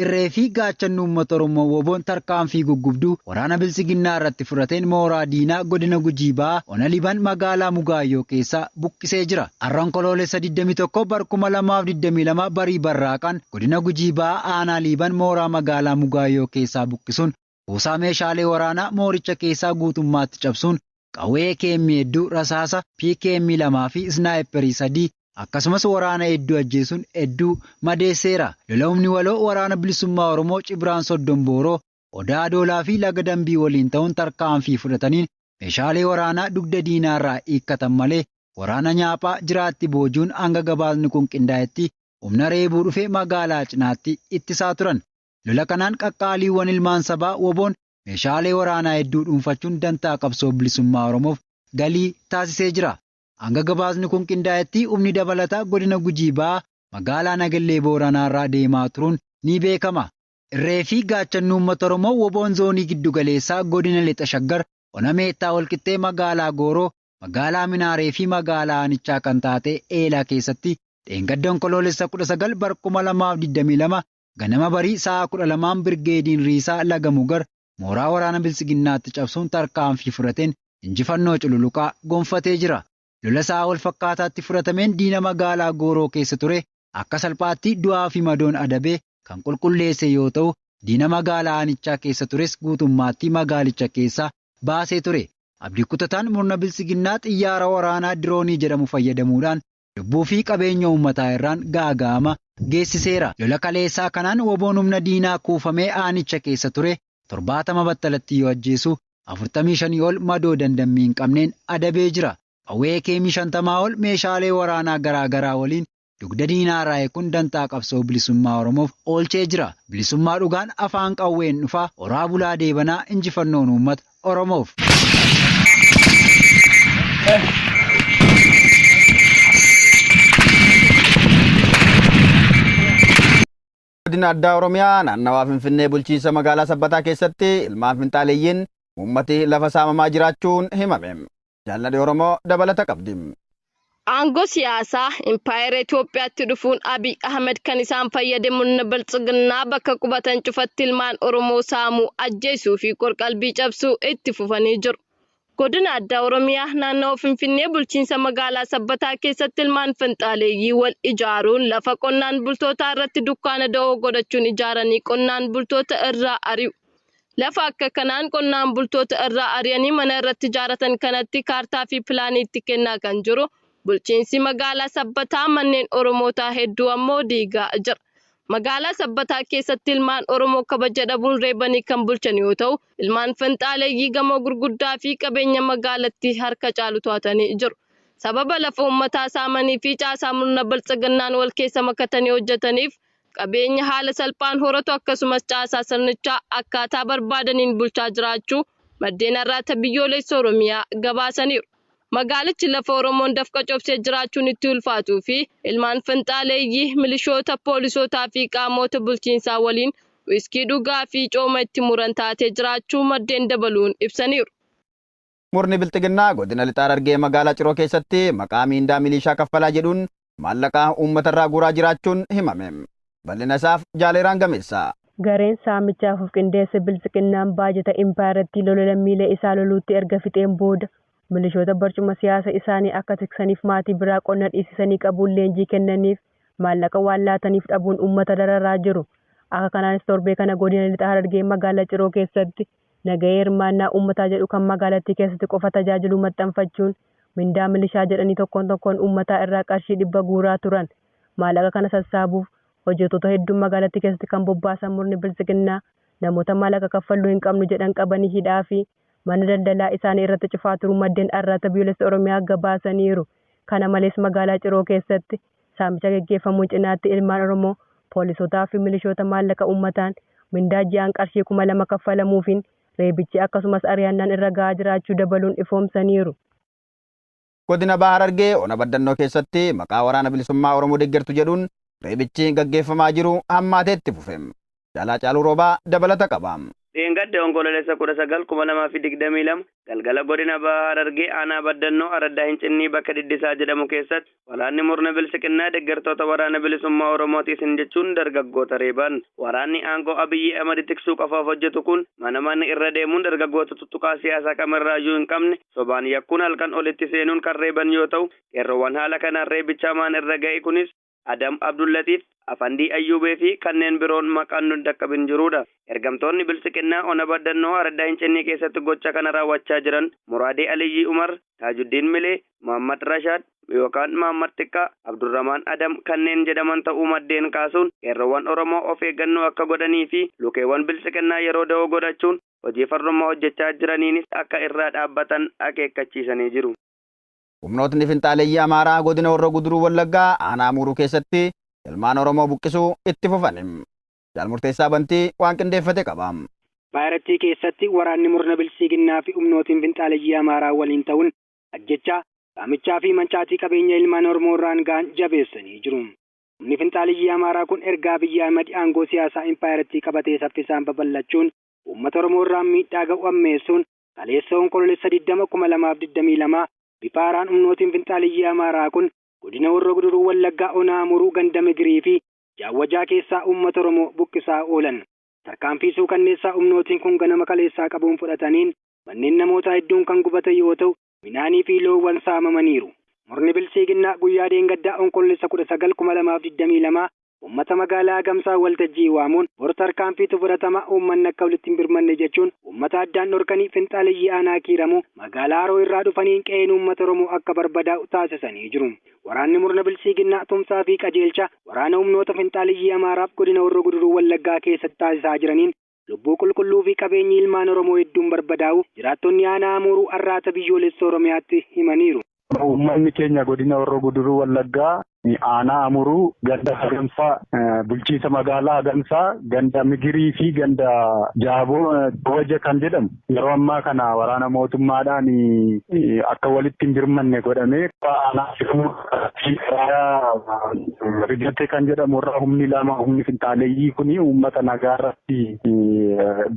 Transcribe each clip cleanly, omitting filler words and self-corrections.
irree fi gaachanni uummata Oromoo woboon tarkaanfii guggubduu waraana bilisiginnaa irratti fudhateen mooraa diinaa godina Gujii Ba'aa ona Liban magaalaa Mugaayyoo keessaa buqqisee jira. Har'aan Koloolessa 21 bara 2022 barii barraaqaan godina Gujii Ba'aa aanaa Liban mooraa magaalaa Mugaayyoo keessaa buqqisuun kuusaa meeshaalee waraanaa mooricha keessaa guutummaatti cabsuun qawwee keemmii hedduu rasaasa PKM 2 fi snaayiperii 3 akkasumas waraana hedduu ajjeesuun hedduu madeesseera. Lola humni waloo waraana bilisummaa Oromoo Cibraan Soddonbooroo Odaa Doolaa fi Laga Dambii waliin ta'uun tarkaanfii fudhataniin meeshaalee waraanaa dugda diinaarraa hiikkatan malee waraana nyaaphaa jiraatti boojuun hanga gabaasni kun qindaa'etti humna reebuu dhufee magaalaa cinaatti ittisaa turan. Lola kanaan qaqqaaliiwwan ilmaan sabaa woboon meeshaalee waraanaa hedduu dhuunfachuun dantaa qabsoo bilisummaa Oromoof galii taasisee jira. Hanga gabaasni kun qindaa'etti humni dabalataa godina Gujii Ba'aa magaalaa Nagallee Booranaarraa deemaa turuun ni beekama. Irree fi gaachanni uummata Oromoo woboon zoonii giddu galeessaa godina Lixa Shaggar ona Meettaa walqixxee magaalaa Gooroo magaalaa Minaaree fi magaalaa Aanichaa kan taate Eelaa keessatti dheengaddoon Koloolessa 19 bara 2022 ganama barii sa'a 12 birgeediin Riisaa Laga Mugar mooraa waraana bilisiginnaatti cabsuun tarkaanfii fudhateen injifannoo cululuqaa gonfatee jira. Lola sa'a wal fakkaataatti fudhatameen diina magaalaa Gooroo keessa ture akka salphaatti du'aa fi madoon adabee kan qulqulleesse yoo ta'u diina magaalaa Aanichaa keessa tures guutummaatti magaalicha keessaa baasee ture. Abdii kutataan murna bilisiginnaa xiyyaara waraanaa diroonii jedhamu fayyadamuudhaan lubbuu fi qabeenya uummataa irraan gaaga'ama geessiseera. Lola kaleessaa kanaan woboon humna diinaa kuufamee Aanicha keessa ture 70 battalatti yoo ajjeesu 45 ol madoo dandammii hin qabneen adabee jira. Qawwee keemii 50 ol meeshaalee waraanaa garaa waliin dugda diinaarraa eeguun dantaa qabsoo bilisummaa Oromoof oolchee jira. Bilisummaa dhugaan afaan qawween dhufaa horaa bulaa deebanaa injifannoon uummata Oromoof. Godina addaa Oromiyaa naannawaa Finfinnee bulchiinsa magaalaa Sabbataa keessatti ilmaan finxaaleeyyiin uummati lafa saamamaa jiraachuun himame. Jaalladhi Oromoo dabalata qabdi. Aangoo siyaasaa Impaayera Itoophiyaatti dhufuun Abiy Ahmed kan isaan fayyadamuun biltsiginnaa bakka qubatan cufatti ilmaan Oromoo saamuu, ajjeesuu fi qorqalbii cabsuu itti fufanii jiru. Godina addaa Oromiyaa naannawaa Finfinnee bulchiinsa magaalaa Sabbataa keessatti ilmaan finxaaleeyyii wal ijaaruun lafa qonnaan bultootaa irratti dukkaana da'oo godhachuun ijaaranii qonnaan bultoota irraa ari'u. Lafa akka kanaan qonnaan bultoota irraa ari'anii mana irratti ijaaratan kanatti kaartaa fi pilaanii itti kennaa kan jiru. Bulchiinsi magaalaa Sabbataa manneen Oromootaa hedduu ammoo diigaa jira. Magaalaa Sabbataa keessatti ilmaan Oromoo kabaja dhabuun reebanii kan bulchan yoo ta'u, ilmaan finxaaleeyyii gamoo gurguddaa fi qabeenya magaalattii harka caalu to'atanii jiru. Sababa lafa uummataa saamanii fi caasaa murna biltsiginnaan wal keessa makatanii hojjetaniif qabeenya haala salphaan horatu akkasumas caasaa sirnichaa akkaataa barbaadaniin bulchaa jiraachuu maddeen har'aata biyyoolessa Oromiyaa gabaasaniiru. Magaalichi lafa Oromoon dafqa cobsee jiraachuun itti ulfaatuu fi ilmaan finxaaleeyyii milishoota, poolisootaa fi qaamota bulchiinsaa waliin wiskii dhugaa fi cooma itti muran taatee jiraachuu maddeen dabaluun ibsaniiru. Murni biltsiginnaa godina Lixa Harargee magaalaa Ciroo keessatti maqaa miindaa milishaa kaffalaa jedhuun maallaqaa uummatarraa guuraa jiraachuun himame. Bal'ina isaaf Jaaleeraan Gameessaa. Gareen saamichaaf of qindeesse biltsiginnaan baajata Impaayeratti lola lammiilee isaa loluutti erga fixeen booda milishoota barcuma siyaasa isaanii akka tiksaniif maatii biraa qonna dhiisisanii qabuun leenjii kennaniif maallaqa waan laataniif dhabuun uummata dararaa jiru. Akka kanaanis torbee kana godina Lixa Harargee magaalaa Ciroo keessatti nagahee hirmaannaa uummataa jedhu kan magaalattii keessatti qofa tajaajilu maxxanfachuun mindaa milishaa jedhanii tokkoon uummataa irraa qarshii 100 guuraa turan. Maallaqa kana sassaabuuf hojjettoota hedduun magaalattii keessatti kan bobbaasan murni biltsiginnaa namoota maallaqa kaffaluu hin qabnu jedhan qabanii hidhaa fi mana daldalaa isaanii irratti cufaa turuu maddeen har'aata biyyoolessa Oromiyaa gabaasaniiru. Kana malees magaalaa Ciroo keessatti saamicha gaggeeffamuun cinaatti ilmaan Oromoo poolisootaa fi milishoota maallaqa uummataan mindaa ji'aan qarshii 2,000 kaffalamuufiin reebichi akkasumas ari'annaan irra gahaa jiraachuu dabaluun ifoomsaniiru. Godina Baha Harargee ona baddannoo keessatti maqaa waraana bilisummaa Oromoo deeggartu jedhuun reebichi gaggeeffamaa jiru hammaateetti fufe. Caalaa Caaluu Roobaa dabalata qaba. Dheengadda onkoloolessa 19/2022 galgala godina Bahaa Harargee aanaa Baddannoo Araddaa Hincinnii bakka Diddisaa jedhamu keessatti waraanni murna bilisiginnaa deeggartoota waraana bilisummaa Oromootiin jechuun dargaggoota reeban. Waraanni aangoo Abiyyi Ahmad tiksuu qofaaf hojjetu kun mana irra deemuun dargaggoota tuttuqaa siyaasaa kamirraayyuu hin qabne sobaan yakkuun halkan olitti seenuun kan reeban yoo ta'u, qeerroowwan haala kanaan reebicha maan irra ga'e kunis Adam Abdullatiif, Afandii Ayyubee fi kanneen biroon maqaan nu dhaqqabin jirudha. Ergamtoonni bilisiginnaa ona Baddannoo Araddaa Hincinnii keessatti gocha kana raawwachaa jiran Muraadee Aliyyi Umar, Taajuddiin Milee, Muhammad Rashaad yookaan Muhammad Xiqqaa, Abdurrahmaan Adam kanneen jedhaman ta'uu maddeen kaasuun qeerroowwan Oromoo of eeggannoo akka godhanii fi lukeewwan bilisiginnaa yeroo da'oo godhachuun hojii farrummaa hojjechaa jiraniinis akka irraa dhaabbatan akeekkachiisanii jiru. Humnootni finxaaleeyyii Amaaraa godina Horroo Guduruu Wallaggaa aanaa Muruu keessatti ilmaan Oromoo buqqisuu itti fufan. Jaalmurteessaa Bantii waan qindeeffate qaba. Baayirattii keessatti waraanni murna bilisiginnaa fi humnootiin finxaaleeyyii Amaaraa waliin ta'uun ajjechaa, saamichaa fi mancaatii qabeenya ilmaan Oromoo irraan ga'an jabeessanii jiru. Humni finxaaleeyyii Amaaraa kun ergaa Abiyyi Ahmad aangoo siyaasaa impaayiratii qabatee saffisaan babal'achuun uummata Oromoo irraan miidhaa ga'u ammeessuun kaleessa onkoloolessa 20/2022 bifa haaraan humnootiin finxaaleeyyii Amaaraa kun godina Horroo Guduruu Wallaggaa onaa Muruu ganda Migirii fi Jaawwajaa keessaa uummata Oromoo buqqisaa oolan. Tarkaanfii suukanneessaa humnootiin kun ganama kaleessaa qabuun fudhataniin manneen namoota hedduun kan gubatan yoo ta'u, midhaanii fi loowwan saamamaniiru. Murni bilisiginnaa guyyaa dheengaddaa onkoloolessa 19/2022 uummata magaalaa Gamsaa waltajjii waamuun bor tarkaanfiitu fudhatama uummanni akka walitti hin birmanne jechuun uummata addaan dhorkanii finxaaleeyyii aanaa kiiramu magaalaa Haroo irraa dhufaniin qe'een uummata Oromoo akka barbadaa'u taasisanii jiru. Waraanni murna bilisiginnaa tumsaa fi qajeelcha waraana humnoota finxaaleeyyii Amaaraaf godina Horroo Guduruu Wallaggaa keessatti taasisaa jiraniin lubbuu qulqulluu fi qabeenyi ilmaan Oromoo hedduun barbadaa'u jiraattonni aanaa Muruu arraata biyyoolessa Oromiyaatti himaniiru. Uummanni keenya godina Horroo Guduruu Wallaggaa aanaa Muruu ganda Gamsaa bulchiinsa magaalaa Gamsaa ganda Migirii fi ganda Jaawwaja kan jedhamu yeroo ammaa kana waraana mootummaadhaan akka walitti hin birmanne godhamee aanaa Rigate kan jedhamu irraa humni lama humni finxaaleeyyii kuni uummata nagaarratti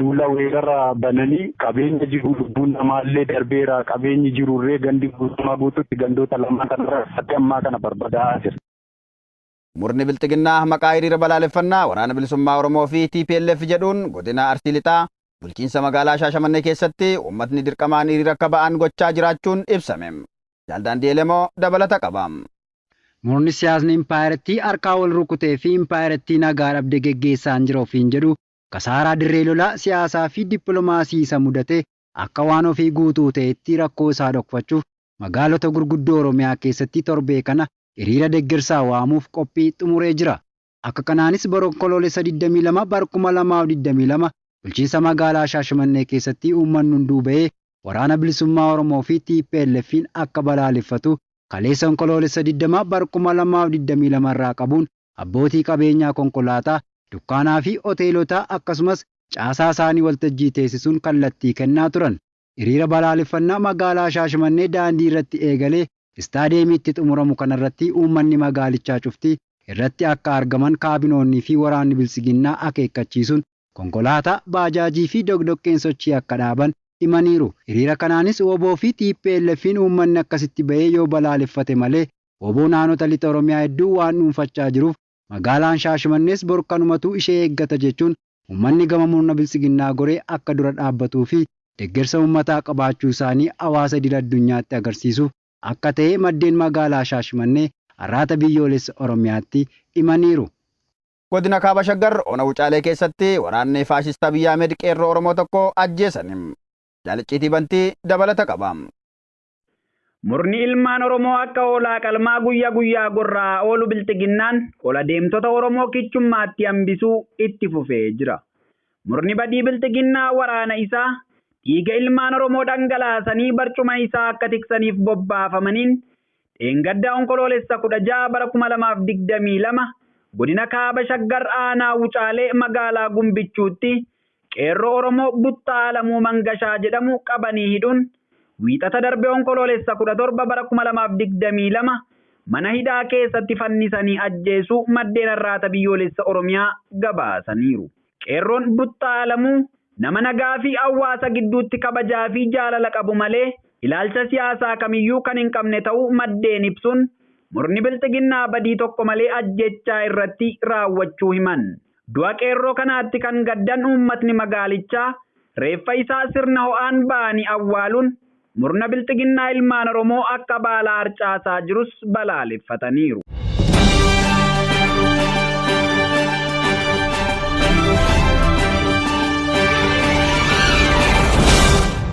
duula weerara bananii qabeenya jiru lubbuun namaallee darbeera qabeenyi jirurree gandi guutummaa guututti gandoota lamaan kanarratti ammaa kana barbadaa'aa jira. Murni bilisiginnaa maqaa hiriira balaaleffannaa waraana bilisummaa Oromoo fi TPLF jedhuun godina Arsii Lixaa bulchiinsa magaalaa Shaashamannee keessatti uummatni dirqamaan hiriira akka ba'an gochaa jiraachuun ibsame. Jaaldaandii Elemoo dabalata qaba. Murni siyaasni impaayiratii harkaa wal rukutee fi impaayiratii nagaa dhabde geggeessaan jira ofiin jedhu kasaaraa dirree lolaa siyaasaa fi dippiloomaasii isa mudate akka waan ofii guutuu ta'etti rakkoo isaa dhokfachuuf magaalota gurguddoo Oromiyaa keessatti torbee kana hiriira deeggarsaa waamuuf qophii xumuree jira. Akka kanaanis bara onkoloolessa 22 bara 2022 bulchiinsa magaalaa Shaashamannee keessatti uummanni hunduu ba'ee waraana bilisummaa Oromoo fi TPLF'n akka balaaleffatu kaleessa onkoloolessa 20 bara 2022 irraa qabuun abbootii qabeenyaa konkolaataa, dukkaanaa fi hoteelotaa akkasumas caasaa isaanii waltajjii teessisuun kallattii kennaa turan. Hiriira balaaleffannaa magaalaa Shaashamannee daandii irratti eegalee istaadiyeemiitti xumuramu kanarratti uummanni magaalichaa cuftii irratti akka argaman kaabinoonnii fi waraanni bilisiginnaa akeekkachiisuun konkolaataa, baajaajii fi dogdoqqeen sochii akka dhaaban himaniiru. Hiriira kanaanis WBO fi TPLF'n uummanni akkasitti ba'ee yoo balaaleffate malee WBO naannota lixa Oromiyaa hedduu waan dhuunfachaa jiruuf magaalaan Shaashamannees borkanumatu ishee eeggata jechuun uummanni gama murna bilisiginnaa goree akka dura dhaabbatuu fi deeggarsa uummataa qabaachuu isaanii hawaasa idil addunyaatti agarsiisuuf akka ta'e maddeen magaalaa Shaashamannee arraata biyyoolessa Oromiyaatti himaniiru. Godina Kaaba Shaggar ona Wucaalee keessatti waraanni faashista Abiyyi Ahmed qeerroo Oromoo tokko ajjeesan. Jaaliciitii Bantii dabalata qaba. Murni ilmaan Oromoo akka hoolaa qalmaa guyyaa guyyaa gorraa oolu bilisiginnaan hola deemtota Oromoo kichummaatti hambisuu itti fufee jira. Murni badii bilisiginnaa waraana isaa dhiiga ilmaan Oromoo dhangalaasanii barcuma isaa akka tiksaniif bobbaafamaniin dheengaddaa onkoloolessa 16 bara 2022 godina Kaaba Shaggar aanaa Wucaalee magaalaa Gumbichuutti qeerroo Oromoo Buttaa Alamuu Mangashaa jedhamu qabanii hidhuun wiixata darbe onkoloolessa 17 bara 2022 mana hidhaa keessatti fannisanii ajjeesuu maddeen arraata biyyoolessa Oromiyaa gabaasaniiru. Qeerroon Buttaa Alamuu nama nagaa fi hawaasa gidduutti kabajaa fi jaalala qabu malee ilaalcha siyaasaa kamiyyuu kan hin qabne ta'uu maddeen ibsuun murni bilxiginnaa badii tokko malee ajjechaa irratti raawwachuu himan. Du'a qeerroo kanaatti kan gaddan uummatni magaalichaa reeffa isaa sirna ho'aan ba'anii awwaaluun murna bilxiginnaa ilmaan Oromoo akka baalaa harcaasaa jirus balaaleffataniiru.